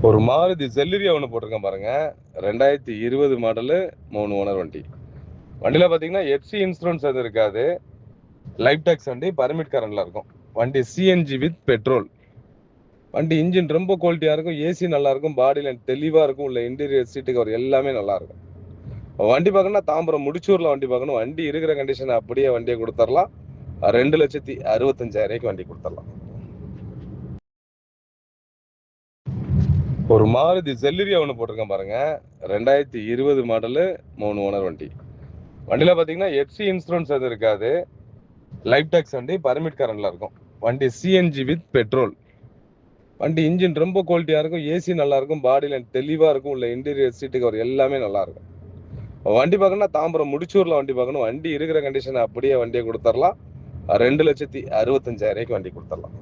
ஒரு மாருதி செல்லிரியா ஒன்று போட்டிருக்கேன் பாருங்க. 2020 மாடலு, 3 ஓனர் வண்டி. வண்டியில் பார்த்தீங்கன்னா எஃப்சி இன்சூரன்ஸ் எதுவும் இருக்காது. லைஃப் டேக்ஸ் வண்டி, பர்மிட் கரண்டில் இருக்கும். வண்டி சிஎன்ஜி வித் பெட்ரோல். வண்டி இன்ஜின் ரொம்ப குவாலிட்டியாக இருக்கும், ஏசி நல்லா இருக்கும், பாடி லைன் தெளிவாக இருக்கும், உள்ள இன்டீரியர் சீட்டு கவர் எல்லாமே நல்லா இருக்கும். வண்டி பார்க்கணும்னா தாம்பரம் முடிச்சூரில் வண்டி பார்க்கணும். வண்டி இருக்கிற கண்டிஷனை அப்படியே வண்டியை கொடுத்துடலாம். 2,65,000 வண்டி கொடுத்துடலாம். ஒரு மாருதி செல்லிரியா ஒன்று போட்டிருக்கேன் பாருங்க. 2020 மாடலு, 3 ஓனர் வண்டி. வண்டியில் பார்த்தீங்கன்னா எஃப்சி இன்சூரன்ஸ் எதுவும் இருக்காது. லைஃப் டேக்ஸ் வண்டி, பர்மிட் கரண்டில் இருக்கும். வண்டி சிஎன்ஜி வித் பெட்ரோல். வண்டி இன்ஜின் ரொம்ப குவாலிட்டியாக இருக்கும், ஏசி நல்லா இருக்கும், பாடி லைன் தெளிவாக இருக்கும், உள்ள இன்டீரியர் சீட்டு கவர் எல்லாமே நல்லா இருக்கும். வண்டி பார்க்கணும்னா தாம்பரம் முடிச்சூரில் வண்டி பார்க்கணும். வண்டி இருக்கிற கண்டிஷனை அப்படியே வண்டியை கொடுத்துடலாம். 2,65,000 வண்டி கொடுத்துடலாம்.